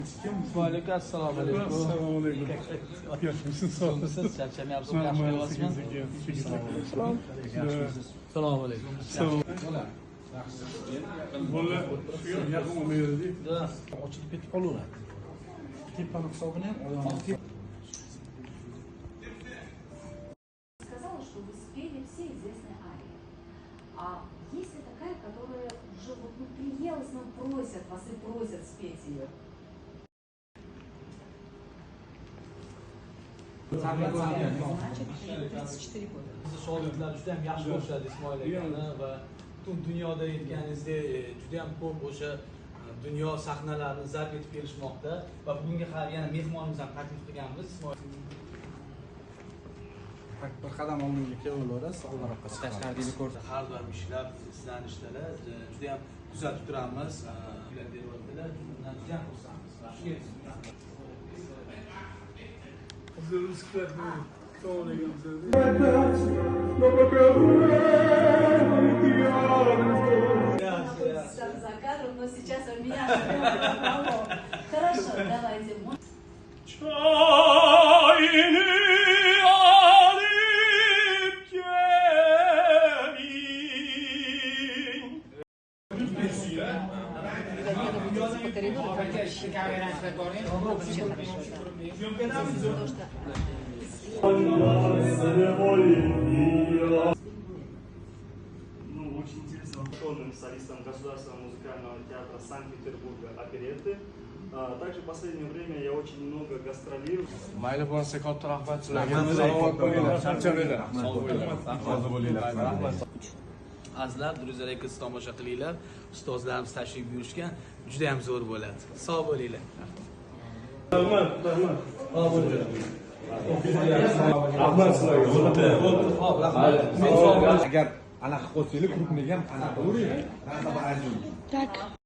Aleyküm, assalomu alaykum. Assalomu alaykum. Yaxshimisiz? Siz charchamayapsizmi? Yaxshi qilyapsizmi? Assalomu alaykum. Bola shu yaqin olmaydi. Ochilib ketib qolaveradi. Tepani hisobini ham oyog'ini Сказала, что вы спели все известные арии. А есть ли такая, которая уже вот приелась, нам просят вас и просят спеть ее? Значит, 34 года. Sizni shogirdlar juda ham yaxshi ko'rishadi Ismoil akani va butun dunyoda yetganingizda juda ham ko'p o'sha dunyo sahnalarini zabt etib kelishmoqda va bugunga yana mehmonimiz ham taklif qilganmiz Ismoil. bir qadam oldinga kelaverasiz, oldinroqqa Tashqaridagi ko'rsa har doim ishlab, izlanishdalar juda ham kuzatib turamiz. Ular beryaptilar, bundan juda ham xursandmiz. Там за кадром, но сейчас он меня монолог. Хорошо, давайте. По коридору, там вообще Очень интересным солистом Государственного музыкального театра Санкт-Петербурга оперетты. Также в последнее время я очень много гастролирую. Mayli bo'lsa katta rahmat sizlarga. Salomat bo'linglar, charchamanglar. Rozi bo'linglar. Rahmat. Azizlar, Duruzali qiz tomosha qilinglar. Ustozlarimiz tashrif buyurishgan, juda ham zo'r bo'ladi. Sog' bo'linglar. Rahmat. Rahmat sizlarga. Agar anaqa qo'ysanglar, krupniga ham anaqa bo'ling. Так.